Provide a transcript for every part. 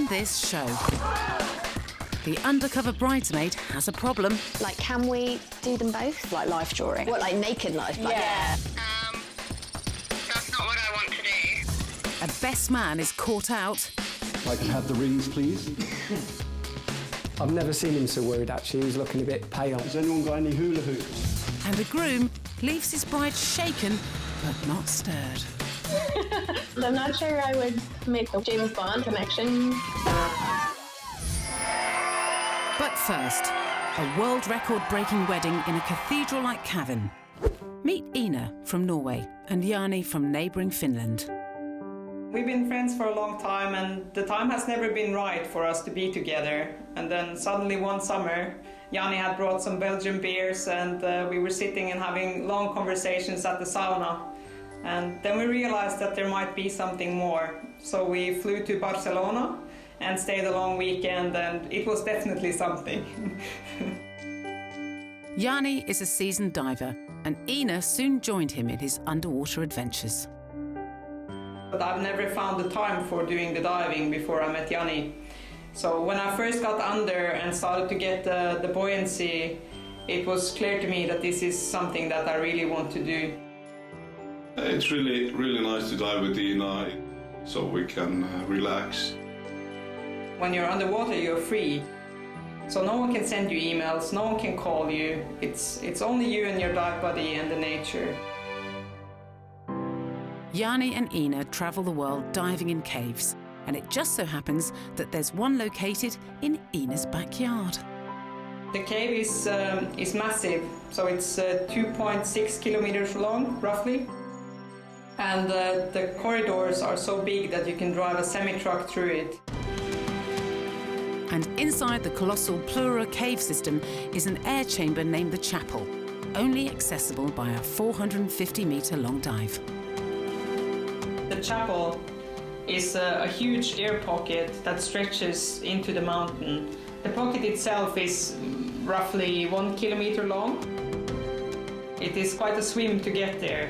this show. The Undercover Bridesmaid has a problem. Like, can we do them both? Like life drawing. What, like naked life? Like, Yeah. That's not what I want to do. A best man is caught out. Like to have the rings, please? I've never seen him so worried, actually. He was looking a bit pale. Has anyone got any hula hoops? And the groom leaves his bride shaken, but not stirred. I'm not sure I would make the James Bond connection. But first, a world record-breaking wedding in a cathedral-like cavern. Meet Ina from Norway and Jani from neighbouring Finland. We've been friends for a long time, and the time has never been right for us to be together. And then suddenly one summer, Jani had brought some Belgian beers, and we were sitting and having long conversations at the sauna. And then we realized that there might be something more. So we flew to Barcelona and stayed a long weekend, and it was definitely something. Jani is a seasoned diver, and Ina soon joined him in his underwater adventures. But I've never found the time for doing the diving before I met Jani. So when I first got under and started to get the buoyancy, it was clear to me that this is something that I really want to do. It's really nice to dive with Ina, so we can relax. When you're underwater, you're free. So no one can send you emails, no one can call you. It's only you and your dive buddy and the nature. Jani and Ina travel the world diving in caves, and it just so happens that there's one located in Ina's backyard. The cave is massive, so it's 2.6 kilometers long, roughly. And the corridors are so big that you can drive a semi-truck through it. And inside the colossal Plura cave system is an air chamber named the Chapel, only accessible by a 450-metre-long dive. The chapel is a huge air pocket that stretches into the mountain. The pocket itself is roughly 1 kilometer long. It is quite a swim to get there.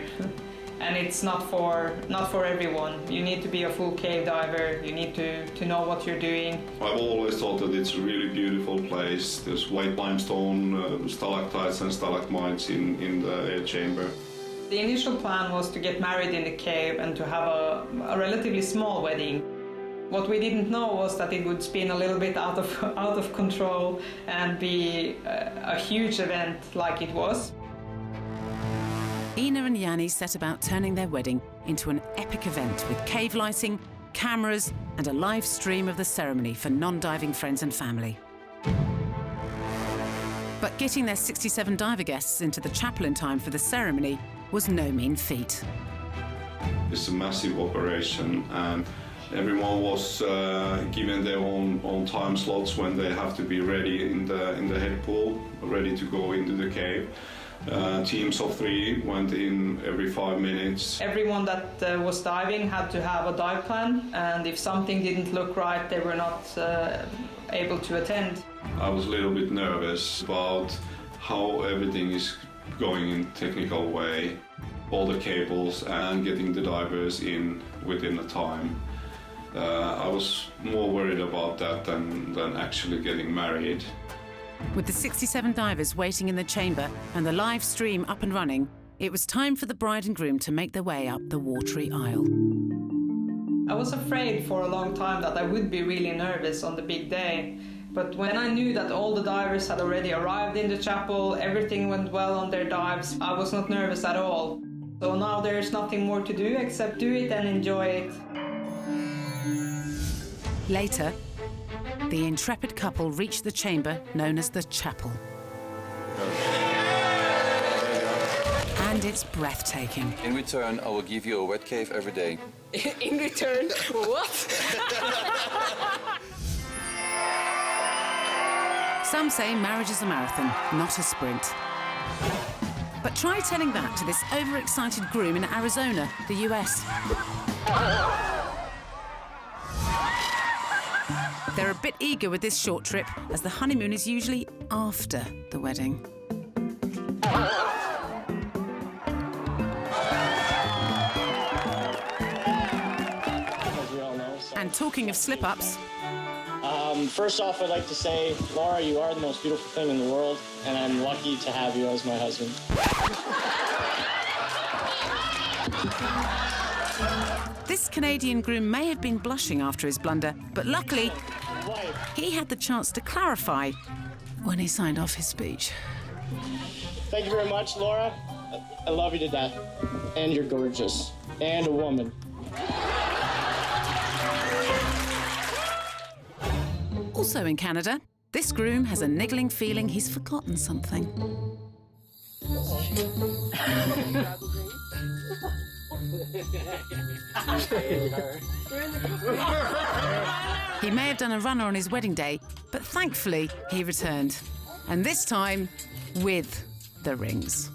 And it's not for everyone. You need to be a full cave diver, you need to know what you're doing. I've always thought that it's a really beautiful place. There's white limestone, stalactites and stalagmites in the air chamber. The initial plan was to get married in the cave and to have a relatively small wedding. What we didn't know was that it would spin a little bit out of control and be a huge event like it was. Ina and Jani set about turning their wedding into an epic event with cave lighting, cameras, and a live stream of the ceremony for non-diving friends and family. But getting their 67 diver guests into the chapel in time for the ceremony was no mean feat. It's a massive operation, and everyone was given their own time slots when they have to be ready in the head pool, ready to go into the cave. Teams of 3 went in every 5 minutes. Everyone that was diving had to have a dive plan, and if something didn't look right, they were not able to attend. I was a little bit nervous about how everything is going in technical way, all the cables and getting the divers in within the time. I was more worried about that than actually getting married. With the 67 divers waiting in the chamber and the live stream up and running, it was time for the bride and groom to make their way up the watery aisle. I was afraid for a long time that I would be really nervous on the big day. But when I knew that all the divers had already arrived in the chapel, everything went well on their dives, I was not nervous at all. So now there's nothing more to do except do it and enjoy it. Later, the intrepid couple reached the chamber known as the Chapel. And it's breathtaking. In return, I will give you a wet cave every day. In return, what? Some say marriage is a marathon, not a sprint. But try telling that to this overexcited groom in Arizona, the US. They're a bit eager with this short trip, as the honeymoon is usually after the wedding. And talking of slip-ups, First off, I'd like to say, Laura, you are the most beautiful thing in the world, and I'm lucky to have you as my husband. this Canadian groom may have been blushing after his blunder, but luckily, he had the chance to clarify when he signed off his speech. Thank you very much, Laura. I love you to death. And you're gorgeous. And a woman. Also in Canada, this groom has a niggling feeling he's forgotten something. He may have done a runner on his wedding day, but thankfully he returned. And this time, with the rings.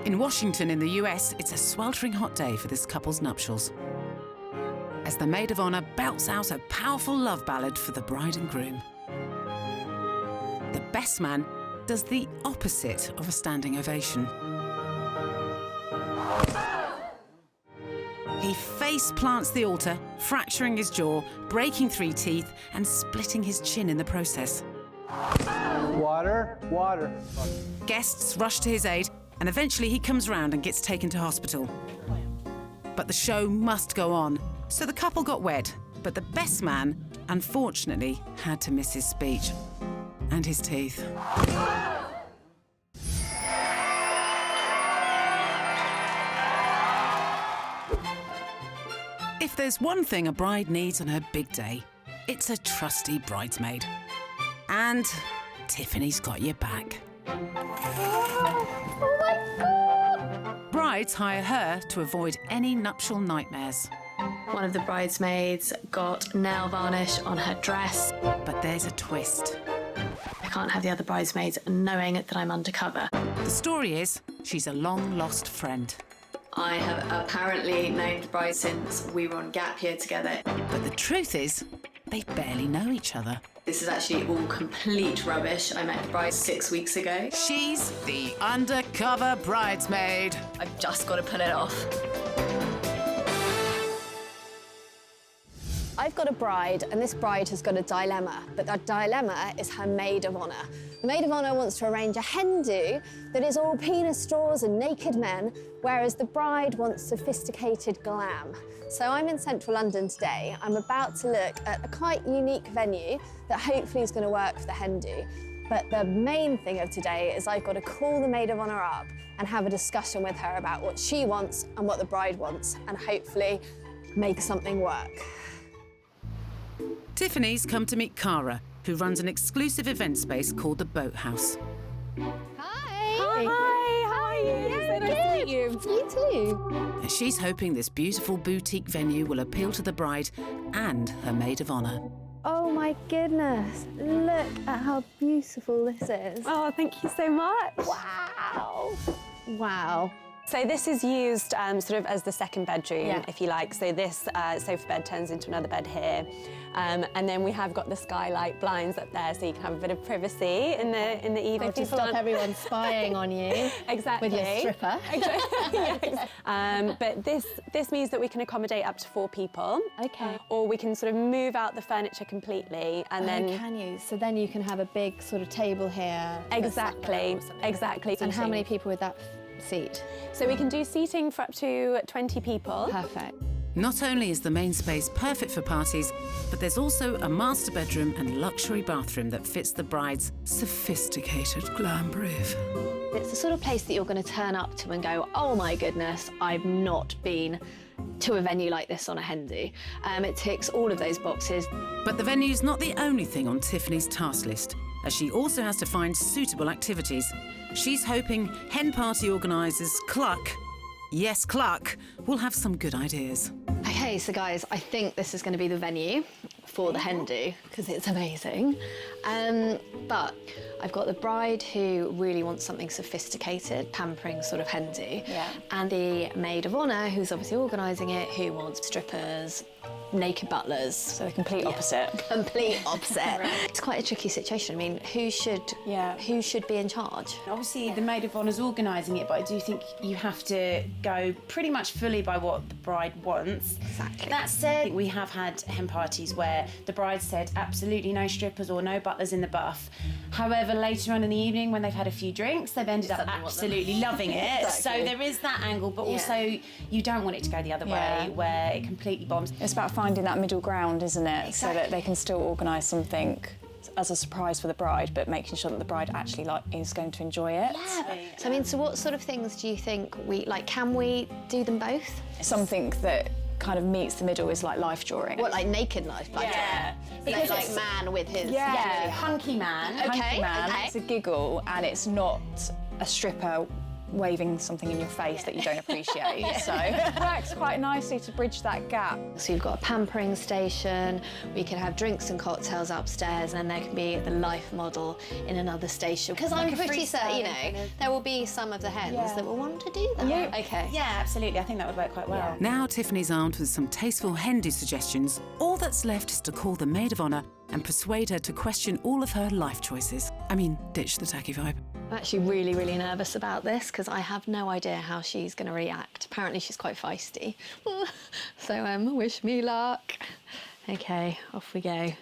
In Washington, in the US, it's a sweltering hot day for this couple's nuptials, as the maid of honour belts out a powerful love ballad for the bride and groom. The best man does the opposite of a standing ovation. He face plants the altar, fracturing his jaw, breaking 3 teeth, and splitting his chin in the process. Water, water. Guests rush to his aid, and eventually he comes round and gets taken to hospital. But the show must go on, so the couple got wed, but the best man, unfortunately, had to miss his speech and his teeth. If there's one thing a bride needs on her big day, it's a trusty bridesmaid. And Tiffany's got your back. Brides hire her to avoid any nuptial nightmares. One of the bridesmaids got nail varnish on her dress. But there's a twist. I can't have the other bridesmaids knowing that I'm undercover. The story is, she's a long-lost friend. I have apparently known the bride since we were on gap year together. But the truth is, they barely know each other. This is actually all complete rubbish. I met the bride 6 weeks ago. She's the undercover bridesmaid. I've just got to pull it off. I've got a bride, and this bride has got a dilemma, but that dilemma is her maid of honour. The maid of honour wants to arrange a hen do that is all penis straws and naked men, whereas the bride wants sophisticated glam. So I'm in central London today. I'm about to look at a quite unique venue that hopefully is going to work for the hen do. But the main thing of today is I've got to call the maid of honour up and have a discussion with her about what she wants and what the bride wants, and hopefully make something work. Tiffany's come to meet Cara, who runs an exclusive event space called the Boathouse. Hi! Hi, how are you? Yeah, nice to meet you. You too. She's hoping this beautiful boutique venue will appeal to the bride and her maid of honour. Oh my goodness, look at how beautiful this is. Oh, thank you so much. Wow. Wow. So this is used sort of as the second bedroom, if you like. So this sofa bed turns into another bed here. And then we have got the skylight blinds up there, so you can have a bit of privacy in the evening. So to stop everyone spying on you. Exactly. With your stripper. Yes. But this means that we can accommodate up to 4 people. Okay. Or we can sort of move out the furniture completely, and then. Can you? So then you can have a big sort of table here. Exactly. Exactly. And how many people would that seat? So we can do seating for up to 20 people. Perfect. Not only is the main space perfect for parties, but there's also a master bedroom and luxury bathroom that fits the bride's sophisticated glam brief. It's the sort of place that you're going to turn up to and go, oh my goodness, I've not been to a venue like this on a hen do. It ticks all of those boxes. But the venue's not the only thing on Tiffany's task list, as she also has to find suitable activities. She's hoping hen party organisers Cluck, yes Cluck, will have some good ideas. Okay, so guys, I think this is going to be the venue for the hen do, because it's amazing. But I've got the bride who really wants something sophisticated, pampering sort of hen do, and the maid of honour who's obviously organising it, who wants strippers, naked butlers. So the complete opposite. Complete opposite. It's quite a tricky situation. I mean, who should be in charge? Obviously, the maid of honour's organising it, but I do think you have to go pretty much fully by what the bride wants. Exactly. That said, we have had hen parties where the bride said absolutely no strippers or no butlers in the buff. However, later on in the evening, when they've had a few drinks, they've ended up absolutely loving it. Exactly. So there is that angle, but also you don't want it to go the other way, where it completely bombs. It's about finding that middle ground, isn't it? Exactly. So that they can still organise something as a surprise for the bride, but making sure that the bride actually is going to enjoy it. Yeah. So I mean, so what sort of things do you think can we do them both? Something that kind of meets the middle is like life drawing. What, like naked life? Yeah. Because like man with his... Yeah. Hunky man. Hunky man. It's a giggle and it's not a stripper waving something in your face that you don't appreciate. So it works quite nicely to bridge that gap. So you've got a pampering station, we can have drinks and cocktails upstairs, and there can be the life model in another station. Because I'm pretty certain, you know, there will be some of the hens that will want to do that. Yeah. Okay. Yeah, absolutely. I think that would work quite well. Now Tiffany's armed with some tasteful hen-do suggestions. All that's left is to call the maid of honour and persuade her to question all of her life choices. I mean, ditch the tacky vibe. I'm actually really, really nervous about this because I have no idea how she's going to react. Apparently she's quite feisty. So wish me luck. Okay, off we go.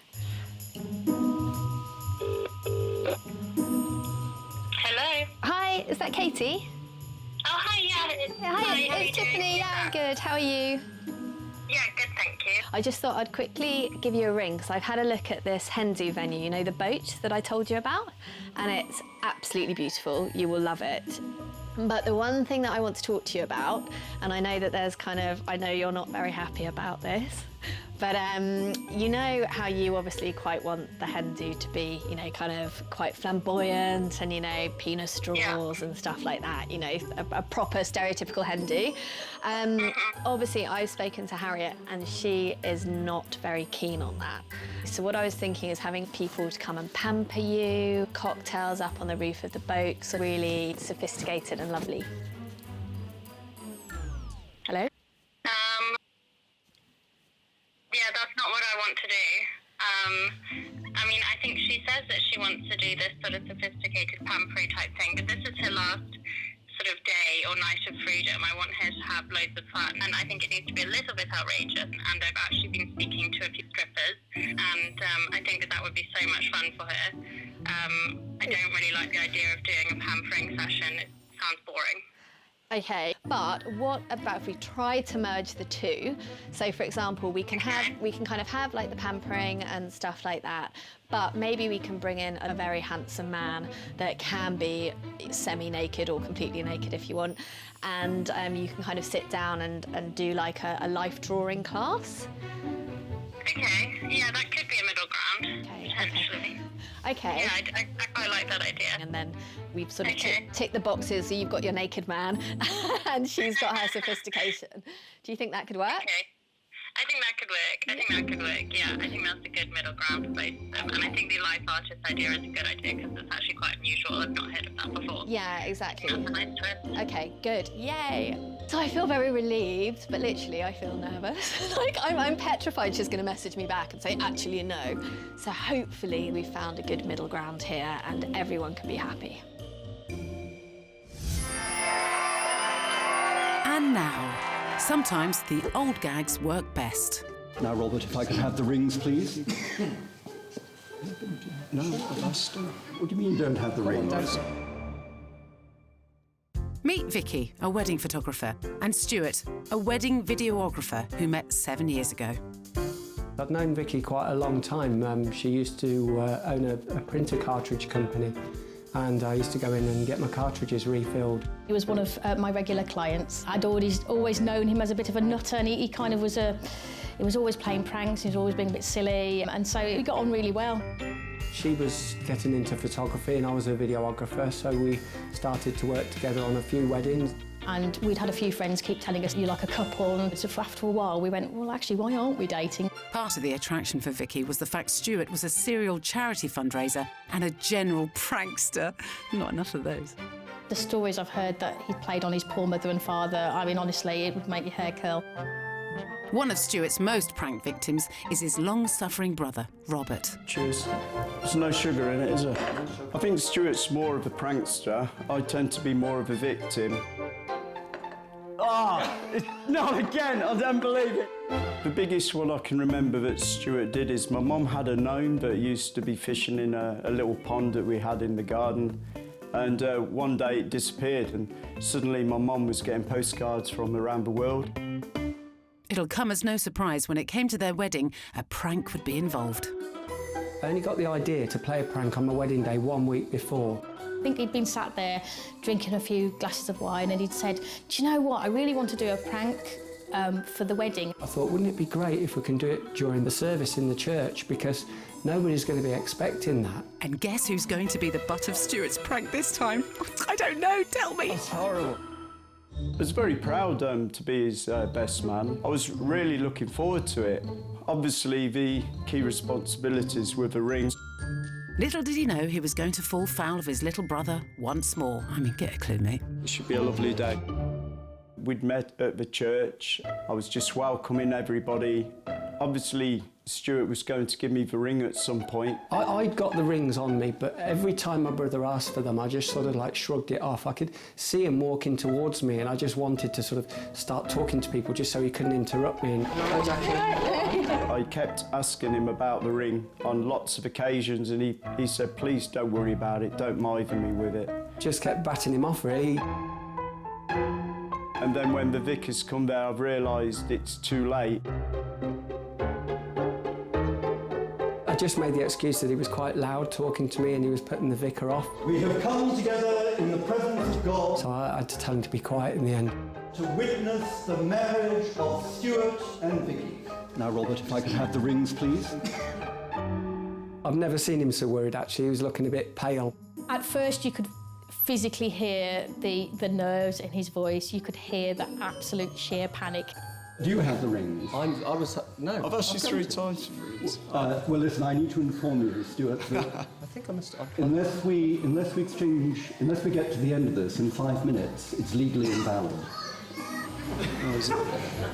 Hello. Hi, is that Katie? Oh, hi, Hi, how are you it's Tiffany. doing? Yeah, I'm good. How are you? Yeah, good, thank you. I just thought I'd quickly give you a ring because I've had a look at this hen-do venue, you know, the boat that I told you about, and it's absolutely beautiful. You will love it. But the one thing that I want to talk to you about, and I know that I know you're not very happy about this, but you know how you obviously quite want the hen-do to be, you know, kind of quite flamboyant and, you know, penis straws and stuff like that, you know, a proper stereotypical hen-do. Obviously, I've spoken to Harriet and she is not very keen on that. So what I was thinking is having people to come and pamper you, cocktails up on the roof of the boat, so really sophisticated and lovely. Hello? Yeah, that's not what I want to do. I mean, I think she says that she wants to do this sort of sophisticated pampery type thing, but this is her last sort of day or night of freedom. I want her to have loads of fun, and I think it needs to be a little bit outrageous, and I've actually been speaking to a few strippers, and I think that would be so much fun for her. I don't really like the idea of doing a pampering session. It sounds boring. Okay, but what about if we try to merge the two? So, for example, we can kind of have like the pampering and stuff like that, but maybe we can bring in a very handsome man that can be semi-naked or completely naked if you want, and you can kind of sit down and do like a life drawing class. Okay, yeah, that could be a middle ground, potentially. Okay. Yeah, I quite like that idea. And then we've sort of ticked the boxes, so you've got your naked man and she's got her sophistication. Do you think that could work? Okay. I think that could work. Yeah, I think that's a good middle ground for both of them. And I think the life artist idea is a good idea because it's actually quite unusual. I've not heard of that before. Yeah, exactly. That's a nice twist. Okay, good. Yay. So I feel very relieved, but literally I feel nervous. Like I'm petrified she's going to message me back and say, actually, no. So hopefully we've found a good middle ground here and everyone can be happy. And now, sometimes the old gags work best. Now, Robert, if I could have the rings, please. No, what do you mean you don't have the rings? Meet Vicky, a wedding photographer, and Stuart, a wedding videographer who met 7 years ago. I've known Vicky quite a long time. She used to own a printer cartridge company, and I used to go in and get my cartridges refilled. He was one of my regular clients. I'd always known him as a bit of a nutter, and he kind of was he was always playing pranks, he was always being a bit silly, and so we got on really well. She was getting into photography and I was a videographer, so we started to work together on a few weddings. And we'd had a few friends keep telling us you're like a couple, and so after a while we went, well, actually, why aren't we dating? Part of the attraction for Vicky was the fact Stuart was a serial charity fundraiser and a general prankster. Not enough of those. The stories I've heard that he played on his poor mother and father, I mean, honestly, it would make your hair curl. One of Stuart's most prank victims is his long-suffering brother, Robert. Cheers. There's no sugar in it, is there? I think Stuart's more of a prankster. I tend to be more of a victim. Not again! I don't believe it. The biggest one I can remember that Stuart did is my mum had a gnome that used to be fishing in a little pond that we had in the garden. And one day it disappeared, and suddenly my mum was getting postcards from around the world. It'll come as no surprise when it came to their wedding, a prank would be involved. I only got the idea to play a prank on my wedding day 1 week before. I think he'd been sat there drinking a few glasses of wine and he'd said, do you know what, I really want to do a prank for the wedding. I thought, wouldn't it be great if we can do it during the service in the church, because nobody's going to be expecting that. And guess who's going to be the butt of Stuart's prank this time? I don't know, tell me. It's horrible. I was very proud to be his best man. I was really looking forward to it. Obviously, the key responsibilities were the rings. Little did he know he was going to fall foul of his little brother once more. I mean, get a clue, mate. It should be a lovely day. We'd met at the church. I was just welcoming everybody. Obviously, Stuart was going to give me the ring at some point. I'd got the rings on me, but every time my brother asked for them, I just sort of like shrugged it off. I could see him walking towards me and I just wanted to sort of start talking to people just so he couldn't interrupt me. I kept asking him about the ring on lots of occasions, and he said, please don't worry about it, don't mither me with it. Just kept batting him off, really. And then when the vicar's come there, I've realised it's too late. I just made the excuse that he was quite loud talking to me and he was putting the vicar off. We have come together in the presence of God. So I had to tell him to be quiet in the end. To witness the marriage of Stuart and Vicky. Now, Robert, if I could have the rings, please. I've never seen him so worried, actually. He was looking a bit pale. At first you could physically hear the nerves in his voice. You could hear the absolute sheer panic. Do you have the rings? No. I've asked you 3 times for rings. Well, listen, I need to inform you, Stuart, that I think I must... unless we get to the end of this in 5 minutes, it's legally invalid.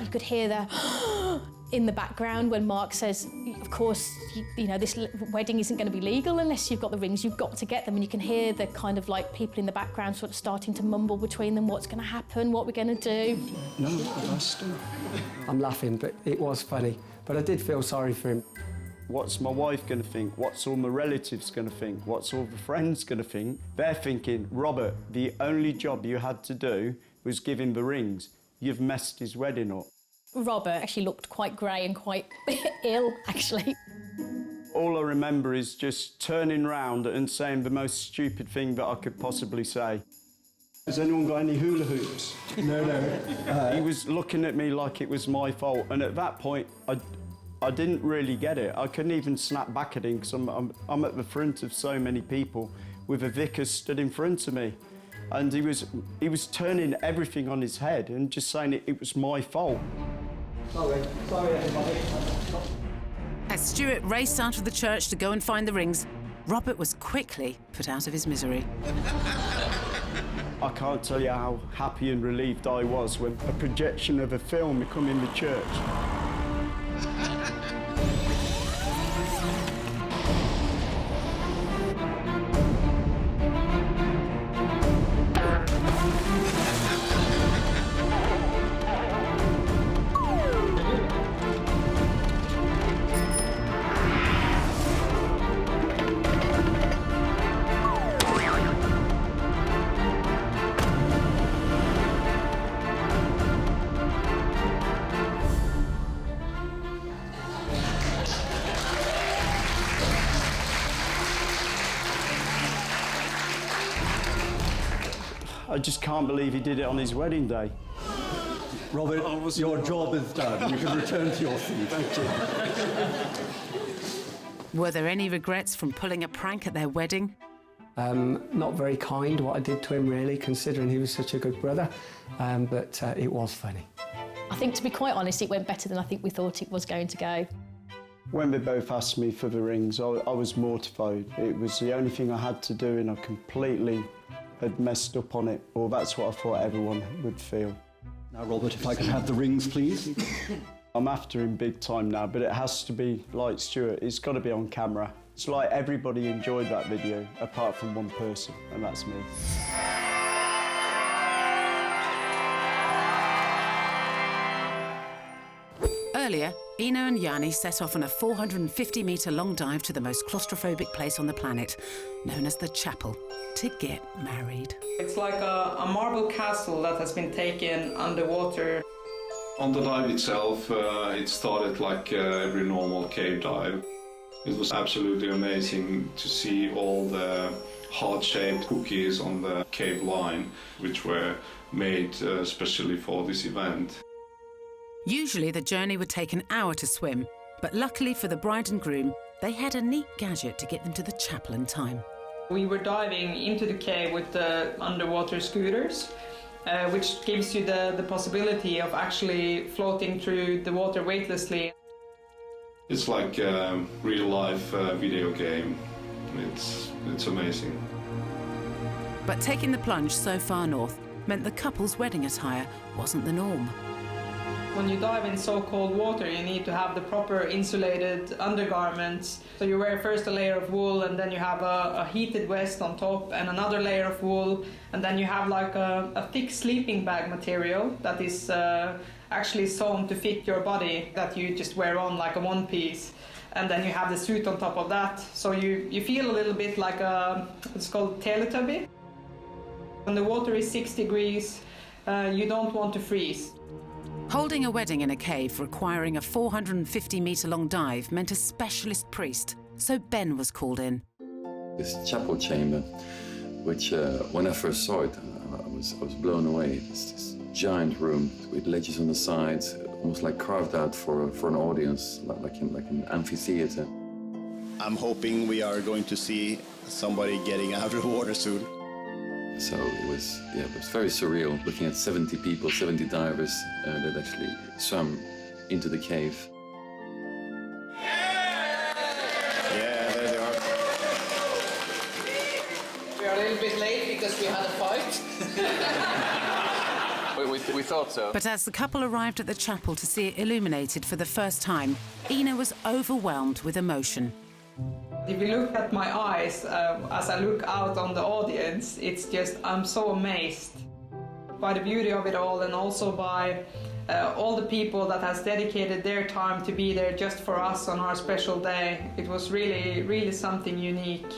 You could hear the in the background when Mark says, of course, you know, this wedding isn't going to be legal unless you've got the rings. You've got to get them. And you can hear the kind of like people in the background sort of starting to mumble between them, what's going to happen, what we're going to do. No, I still... I'm laughing, but it was funny. But I did feel sorry for him. What's my wife going to think? What's all my relatives going to think? What's all the friends going to think? They're thinking, Robert, the only job you had to do was give him the rings. You've messed his wedding up. Robert actually looked quite grey and quite ill, actually. All I remember is just turning round and saying the most stupid thing that I could possibly say. Has anyone got any hula hoops? No. He was looking at me like it was my fault, and at that point, I didn't really get it. I couldn't even snap back at him because I'm at the front of so many people with a vicar stood in front of me. And he was turning everything on his head and just saying it was my fault. Sorry everybody. As Stuart raced out of the church to go and find the rings, Robert was quickly put out of his misery. I can't tell you how happy and relieved I was when a projection of a film had come in the church. I just can't believe he did it on his wedding day. Robert, your job is done. You can return to your seat. Thank you. Were there any regrets from pulling a prank at their wedding? Not very kind what I did to him, really, considering he was such a good brother, but it was funny. I think, to be quite honest, it went better than I think we thought it was going to go. When they both asked me for the rings, I was mortified. It was the only thing I had to do, and I completely had messed up on it. Well, that's what I thought everyone would feel. Now, Robert, if I could have the rings, please. I'm after him big time now, but it has to be like Stuart. It's got to be on camera. It's like everybody enjoyed that video, apart from one person, and that's me. Earlier, Ina and Yanni set off on a 450-metre long dive to the most claustrophobic place on the planet, known as the chapel, to get married. It's like a marble castle that has been taken underwater. On the dive itself, it started like every normal cave dive. It was absolutely amazing to see all the heart-shaped cookies on the cave line, which were made especially for this event. Usually the journey would take an hour to swim, but luckily for the bride and groom, they had a neat gadget to get them to the chapel in time. We were diving into the cave with the underwater scooters, which gives you the possibility of actually floating through the water weightlessly. It's like a real-life video game. It's amazing. But taking the plunge so far north meant the couple's wedding attire wasn't the norm. When you dive in so cold water, you need to have the proper insulated undergarments. So you wear first a layer of wool, and then you have a heated vest on top and another layer of wool, and then you have like a thick sleeping bag material that is actually sewn to fit your body, that you just wear on like a one piece. And then you have the suit on top of that. So you feel a little bit like it's called Teletubby. When the water is 6 degrees, you don't want to freeze. Holding a wedding in a cave requiring a 450-metre-long dive meant a specialist priest, so Ben was called in. This chapel chamber, which when I first saw it, I was blown away. It's this giant room with ledges on the sides, almost like carved out for an audience, like an amphitheater. I'm hoping we are going to see somebody getting out of the water soon. So it was very surreal, looking at 70 people, 70 divers that actually swam into the cave. Yeah, there they are. We are a little bit late because we had a fight. we thought so. But as the couple arrived at the chapel to see it illuminated for the first time, Ina was overwhelmed with emotion. If you look at my eyes, as I look out on the audience, it's just, I'm so amazed by the beauty of it all, and also by all the people that has dedicated their time to be there just for us on our special day. It was really, really something unique,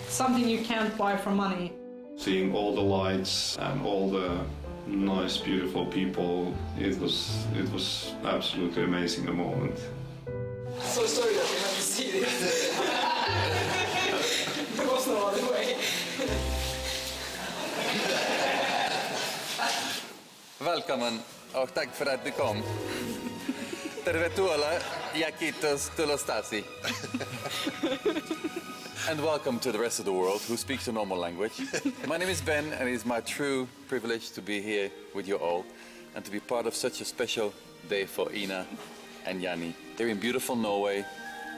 something you can't buy for money. Seeing all the lights and all the nice, beautiful people, it was absolutely amazing a moment. So sorry that we have to see this. There was no other way. Välkommen och tack för att du kom. Tervetuloa ja kiitos tulostasi. And welcome to the rest of the world who speaks a normal language. My name is Ben, and it is my true privilege to be here with you all and to be part of such a special day for Ina and Yanni. They're in beautiful Norway,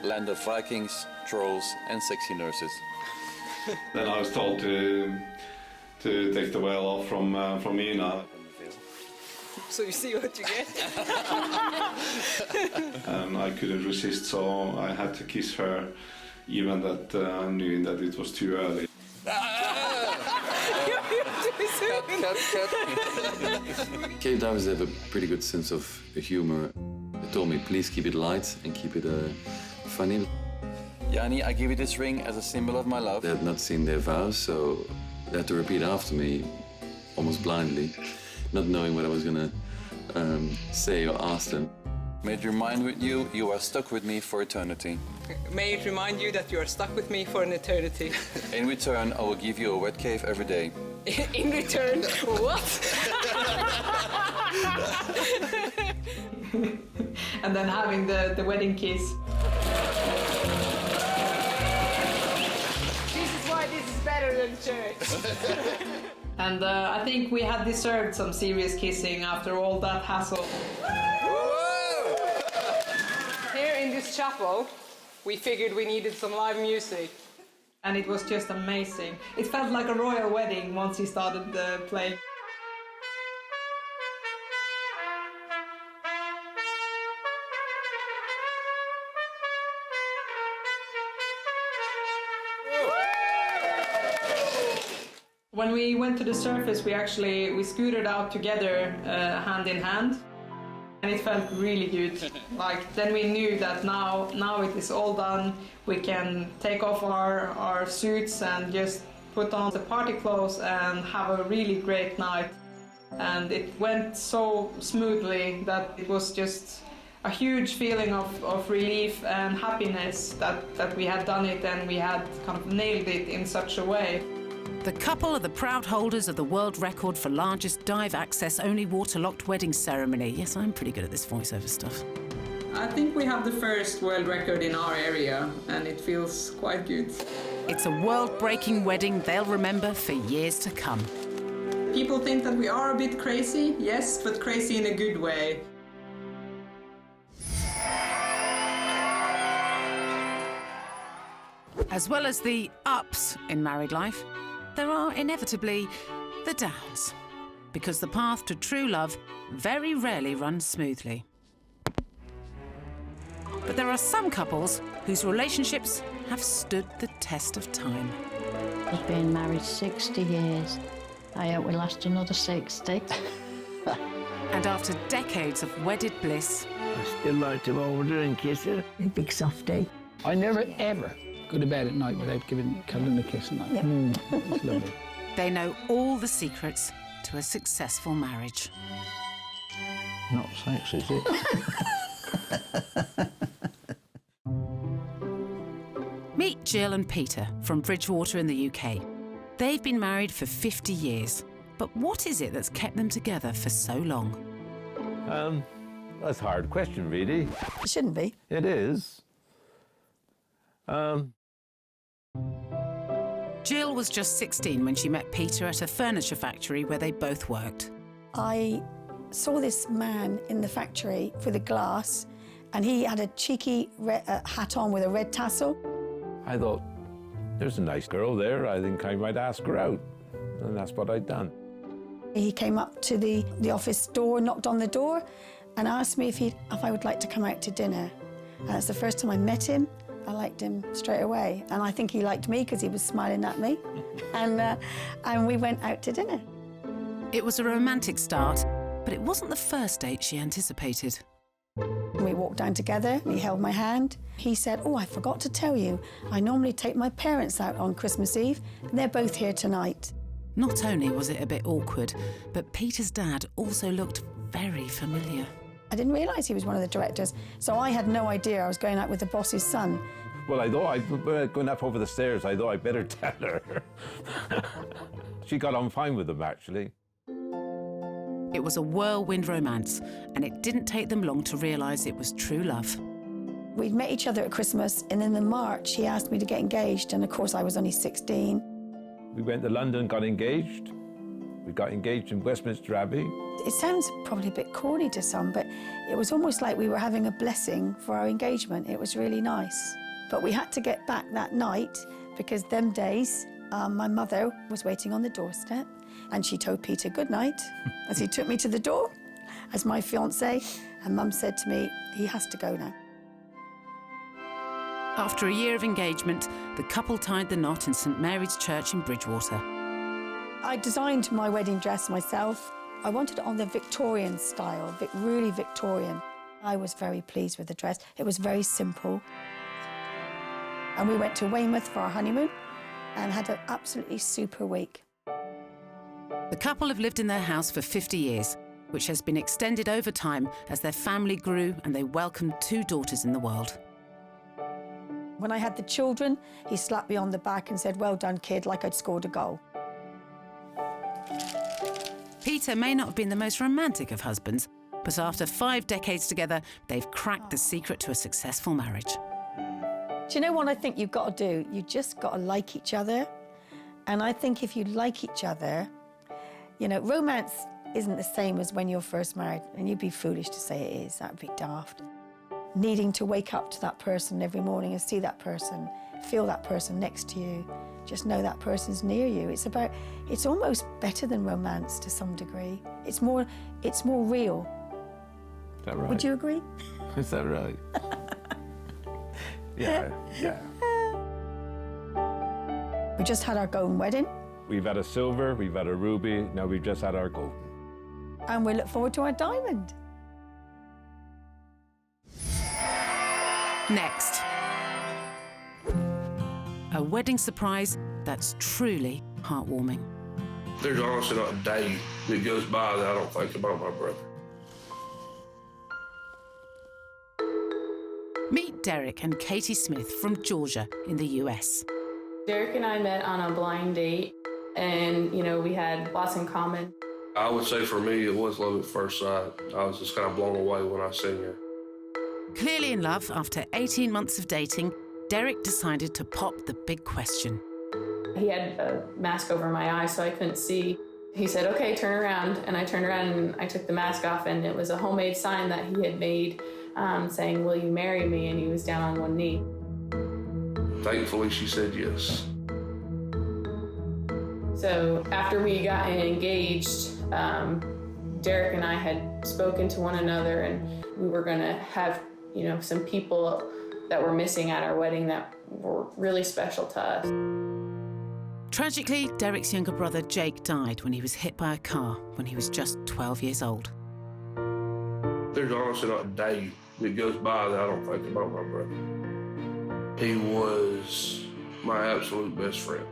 land of Vikings, trolls, and sexy nurses. Then I was told to take the veil off from Ina. So you see what you get? And I couldn't resist, so I had to kiss her, even that I knew that it was too early. Cave divers have a pretty good sense of humor. They told me, please keep it light and keep it funny. Yanni, I give you this ring as a symbol of my love. They had not seen their vows, so they had to repeat after me, almost blindly, not knowing what I was gonna say or ask them. May it remind you, you are stuck with me for eternity. May it remind you that you are stuck with me for an eternity. In return, I will give you a wet cave every day. In return, what? And then having the wedding kiss. This is why this is better than church. And I think we had deserved some serious kissing after all that hassle. Here in this chapel, we figured we needed some live music. And it was just amazing. It felt like a royal wedding once he started playing. When we went to the surface, we scooted out together, hand in hand, and it felt really good. Like, then we knew that now it is all done. We can take off our suits and just put on the party clothes and have a really great night. And it went so smoothly that it was just a huge feeling of relief and happiness that we had done it and we had kind of nailed it in such a way. The couple are the proud holders of the world record for largest dive access only waterlocked wedding ceremony. Yes, I'm pretty good at this voiceover stuff. I think we have the first world record in our area and it feels quite good. It's a world-breaking wedding they'll remember for years to come. People think that we are a bit crazy, yes, but crazy in a good way. As well as the ups in married life, there are inevitably the downs, because the path to true love very rarely runs smoothly. But there are some couples whose relationships have stood the test of time. I've been married 60 years. I hope we last another 60. And after decades of wedded bliss, I still like to hold her and kiss her. A big softie. I never, ever go to bed at night without giving Cullen a kiss. Yep. It's lovely. they know all the secrets to a successful marriage. Not sex, is it? Meet Jill and Peter from Bridgewater in the UK. They've been married for 50 years. But what is it that's kept them together for so long? That's a hard question, really. It shouldn't be. It is. Jill was just 16 when she met Peter at a furniture factory where they both worked. I saw this man in the factory with a glass, and he had a cheeky hat on with a red tassel. I thought, there's a nice girl there. I think I might ask her out. And that's what I'd done. He came up to the office door, knocked on the door, and asked me if I would like to come out to dinner. And that's the first time I met him. I liked him straight away. And I think he liked me because he was smiling at me. And we went out to dinner. It was a romantic start, but it wasn't the first date she anticipated. We walked down together, and he held my hand. He said, "Oh, I forgot to tell you, I normally take my parents out on Christmas Eve, and they're both here tonight." Not only was it a bit awkward, but Peter's dad also looked very familiar. I didn't realise he was one of the directors, so I had no idea I was going out with the boss's son. Well, I thought going up over the stairs, I thought I'd better tell her. She got on fine with him, actually. It was a whirlwind romance, and it didn't take them long to realise it was true love. We'd met each other at Christmas, and in March he asked me to get engaged, and of course I was only 16. We went to London, got engaged. We got engaged in Westminster Abbey. It sounds probably a bit corny to some, but it was almost like we were having a blessing for our engagement. It was really nice. But we had to get back that night because them days, my mother was waiting on the doorstep and she told Peter good night as he took me to the door as my fiancé, and Mum said to me, he has to go now. After a year of engagement, the couple tied the knot in St Mary's Church in Bridgewater. I designed my wedding dress myself. I wanted it on the Victorian style, really Victorian. I was very pleased with the dress. It was very simple. And we went to Weymouth for our honeymoon and had an absolutely super week. The couple have lived in their house for 50 years, which has been extended over time as their family grew and they welcomed 2 daughters in the world. When I had the children, he slapped me on the back and said, "Well done, kid," like I'd scored a goal. Peter may not have been the most romantic of husbands, but after 5 decades together, they've cracked the secret to a successful marriage. Do you know what I think you've got to do? You just got to like each other. And I think if you like each other, you know, romance isn't the same as when you're first married, and you'd be foolish to say it is. That'd be daft. Needing to wake up to that person every morning and see that person, feel that person next to you, just know that person's near you. It's almost better than romance to some degree. It's more real. Is that right? Would you agree? Is that right? Yeah. We just had our golden wedding. We've had a silver, we've had a ruby, now we've just had our gold. And we look forward to our diamond. Next, a wedding surprise that's truly heartwarming. There's honestly not a day that goes by that I don't think about my brother. Meet Derek and Katie Smith from Georgia in the US. Derek and I met on a blind date, and, you know, we had lots in common. I would say for me, it was love at first sight. I was just kind of blown away when I seen her. Clearly in love, after 18 months of dating, Derek decided to pop the big question. He had a mask over my eyes so I couldn't see. He said, "Okay, turn around." And I turned around and I took the mask off, and it was a homemade sign that he had made saying, "Will you marry me?" And he was down on one knee. Thankfully, she said yes. So after we got engaged, Derek and I had spoken to one another, and we were going to have, you know, some people that were missing at our wedding that were really special to us. Tragically, Derek's younger brother Jake died when he was hit by a car when he was just 12 years old. There's honestly not a day that goes by that I don't think about my brother. He was my absolute best friend.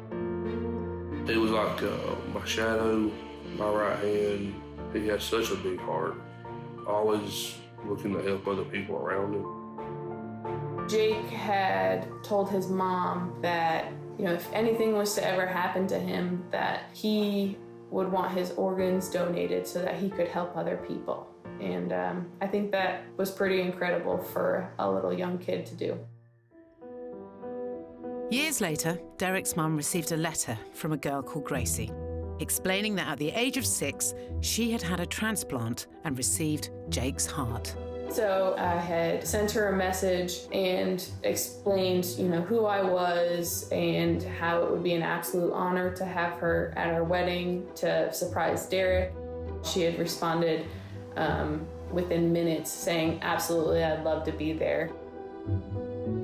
He was like my shadow, my right hand. He had such a big heart, always looking to help other people around him. Jake had told his mom that, you know, if anything was to ever happen to him, that he would want his organs donated so that he could help other people. And I think that was pretty incredible for a little young kid to do. Years later, Derek's mum received a letter from a girl called Gracie, explaining that at the age of 6, she had had a transplant and received Jake's heart. So I had sent her a message and explained, you know, who I was and how it would be an absolute honor to have her at our wedding to surprise Derek. She had responded within minutes saying, "Absolutely, I'd love to be there."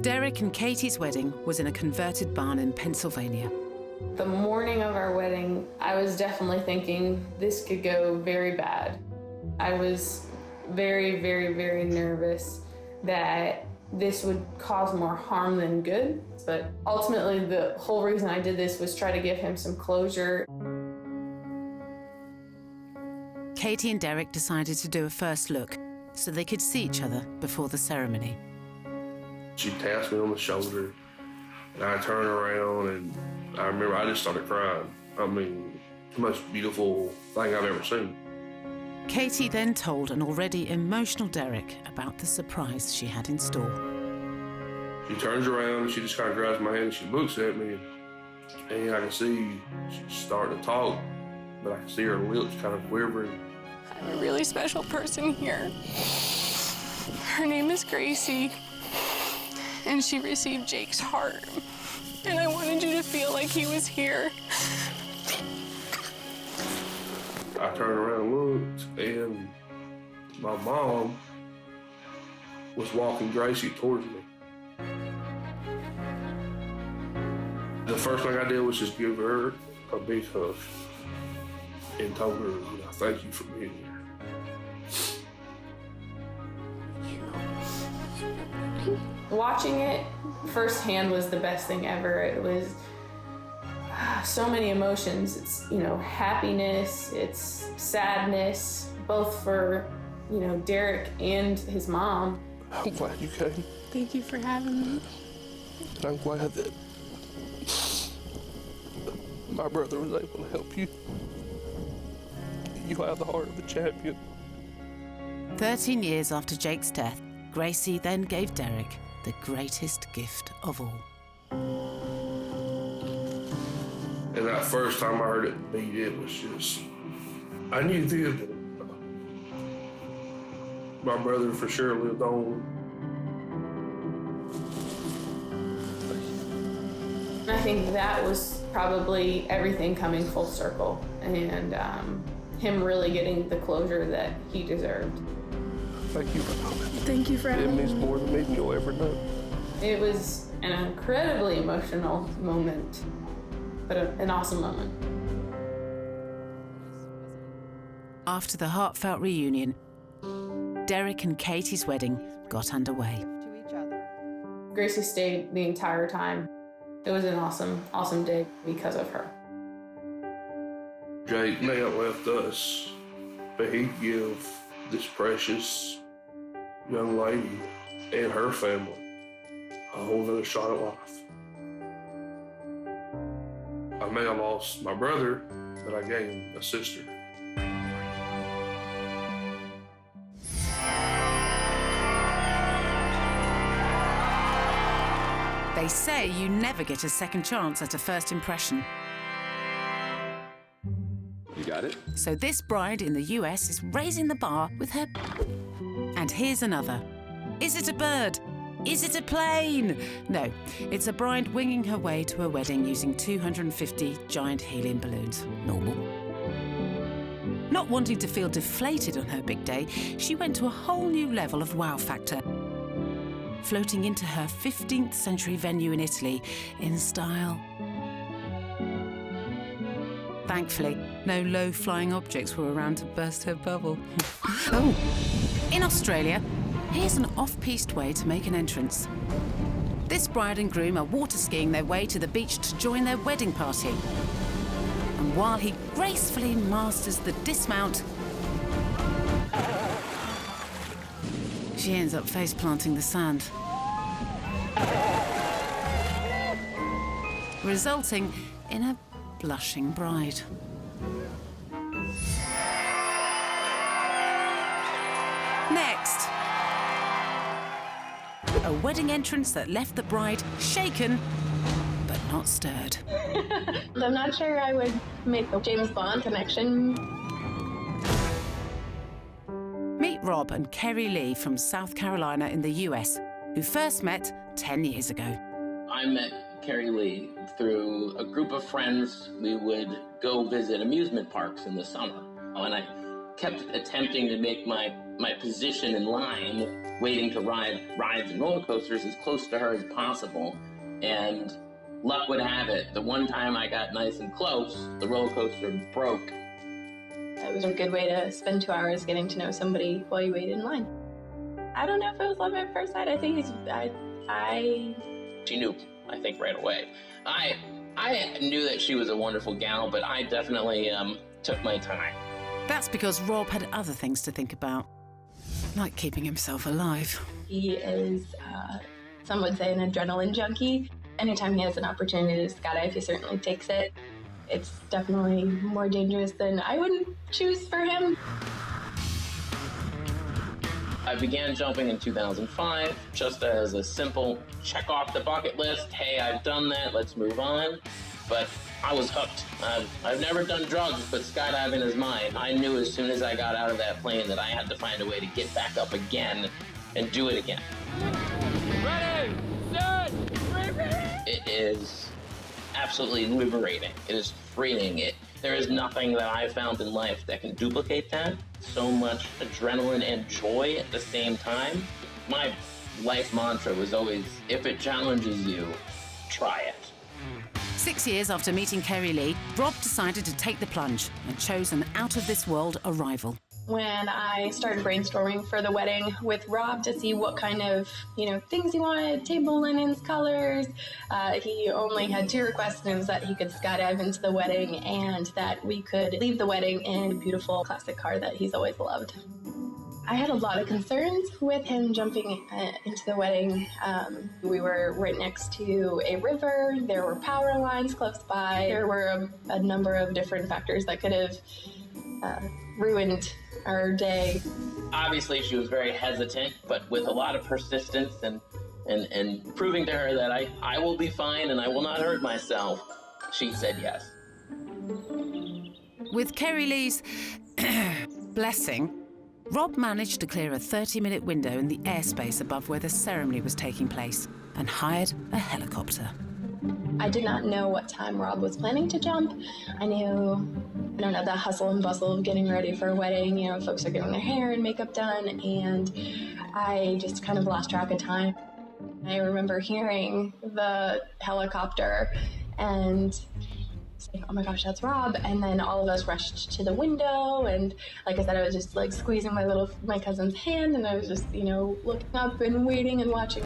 Derek and Katie's wedding was in a converted barn in Pennsylvania. The morning of our wedding, I was definitely thinking this could go very bad. I was very, very, very nervous that this would cause more harm than good. But ultimately, the whole reason I did this was try to give him some closure. Katie and Derek decided to do a first look so they could see each other before the ceremony. She tapped me on the shoulder, and I turned around, and I remember I just started crying. I mean, the most beautiful thing I've ever seen. Katie then told an already emotional Derek about the surprise she had in store. She turns around, and she just kind of grabs my hand, and she looks at me, and I can see she's starting to talk, but I can see her lips kind of quivering. I have a really special person here. Her name is Gracie, and she received Jake's heart. And I wanted you to feel like he was here. I turned around and looked, and my mom was walking Gracie towards me. The first thing I did was just give her a big hug and told her, you know, thank you for being here. Watching it firsthand was the best thing ever. It was so many emotions. It's, you know, happiness, it's sadness, both for, you know, Derek and his mom. I'm glad you came. Thank you for having me. And I'm glad that my brother was able to help you. You have the heart of a champion. 13 years after Jake's death, Gracie then gave Derek the greatest gift of all. And that first time I heard it beat, it was just, I knew then that my brother for sure lived on. I think that was probably everything coming full circle, and him really getting the closure that he deserved. Thank you for coming. Thank you for having me. It means more to me than you'll ever know. It was an incredibly emotional moment, but an awesome moment. After the heartfelt reunion, Derek and Katie's wedding got underway. Gracie stayed the entire time. It was an awesome, awesome day because of her. Jake may have left us, but he'd give this precious young lady and her family a whole nother shot at life. I may have lost my brother, but I gained a sister. They say you never get a second chance at a first impression. You got it? So this bride in the US is raising the bar with her... And here's another. Is it a bird? Is it a plane? No, it's a bride winging her way to a wedding using 250 giant helium balloons. Normal. Not wanting to feel deflated on her big day, she went to a whole new level of wow factor, floating into her 15th century venue in Italy in style. Thankfully, no low-flying objects were around to burst her bubble. Oh, in Australia, here's an off-piste way to make an entrance. This bride and groom are water skiing their way to the beach to join their wedding party. And while he gracefully masters the dismount, she ends up face-planting the sand, resulting in a blushing bride. Next, a wedding entrance that left the bride shaken, but not stirred. I'm not sure I would make the James Bond connection. Meet Rob and Kerry Lee from South Carolina in the US, who first met 10 years ago. I met Kerry Lee through a group of friends. We would go visit amusement parks in the summer. And I kept attempting to make my position in line, waiting to ride rides and roller coasters, as close to her as possible. And luck would have it, the one time I got nice and close, the roller coaster broke. It was a good way to spend 2 hours getting to know somebody while you waited in line. I don't know if it was love at first sight. I think She knew, I think, right away. I knew that she was a wonderful gal, but I definitely took my time. That's because Rob had other things to think about, like keeping himself alive. He is, some would say, an adrenaline junkie. Anytime he has an opportunity to skydive, he certainly takes it. It's definitely more dangerous than I would choose for him. I began jumping in 2005, just as a simple check off the bucket list. Hey, I've done that, let's move on. But I was hooked. I've never done drugs, but skydiving is mine. I knew as soon as I got out of that plane that I had to find a way to get back up again and do it again. Ready, set, It is absolutely liberating. It is freeing. There is nothing that I've found in life that can duplicate that. So much adrenaline and joy at the same time. My life mantra was always, if it challenges you, try it. 6 years after meeting Kerry Lee, Rob decided to take the plunge and chose an out-of-this-world arrival. When I started brainstorming for the wedding with Rob to see what kind of, things he wanted, table linens, colors, he only had 2 requests, and it was that he could skydive into the wedding and that we could leave the wedding in a beautiful classic car that he's always loved. I had a lot of concerns with him jumping into the wedding. We were right next to a river. There were power lines close by. There were a number of different factors that could have ruined our day. Obviously, she was very hesitant, but with a lot of persistence and proving to her that I will be fine and I will not hurt myself, she said yes. With Kerry Lee's blessing, Rob managed to clear a 30-minute window in the airspace above where the ceremony was taking place and hired a helicopter. I did not know what time Rob was planning to jump. I knew, the hustle and bustle of getting ready for a wedding. Folks are getting their hair and makeup done, and I just kind of lost track of time. I remember hearing the helicopter, and It's like, oh my gosh, that's Rob. And then all of us rushed to the window. And like I said, I was just like squeezing my cousin's hand. And I was just, you know, looking up and waiting and watching.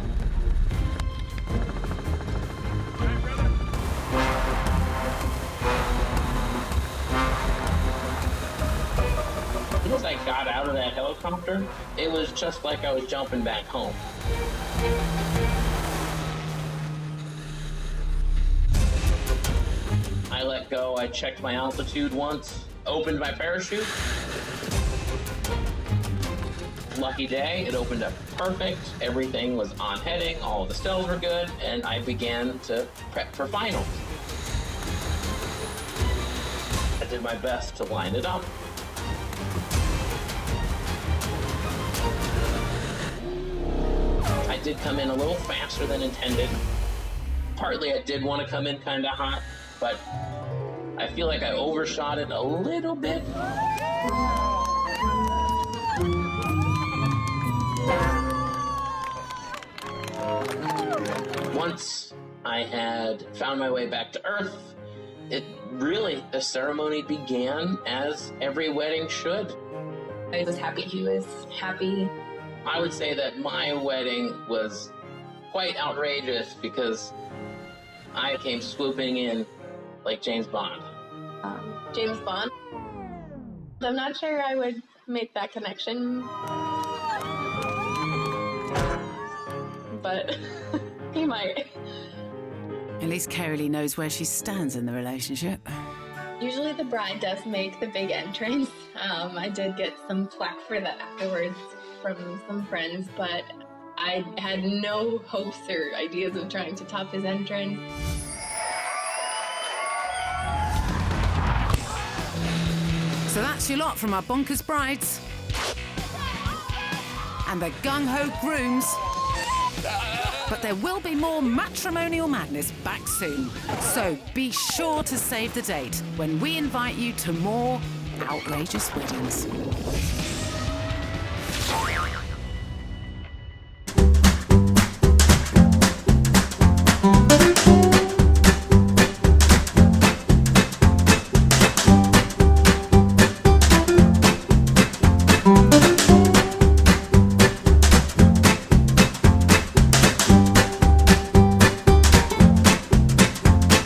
As I got out of that helicopter, it was just like I was jumping back home. I let go, I checked my altitude once, opened my parachute. Lucky day, it opened up perfect, everything was on heading, all the cells were good, and I began to prep for finals. I did my best to line it up. I did come in a little faster than intended. Partly I did want to come in kind of hot, but I feel like I overshot it a little bit. Once I had found my way back to Earth, the ceremony began as every wedding should. I was happy he was happy. I would say that my wedding was quite outrageous because I came swooping in like James Bond. James Bond. I'm not sure I would make that connection, but he might. At least Carrie knows where she stands in the relationship. Usually the bride does make the big entrance. I did get some flack for that afterwards from some friends, but I had no hopes or ideas of trying to top his entrance. So that's your lot from our bonkers brides and the gung-ho grooms. But there will be more matrimonial madness back soon. So be sure to save the date when we invite you to more outrageous weddings.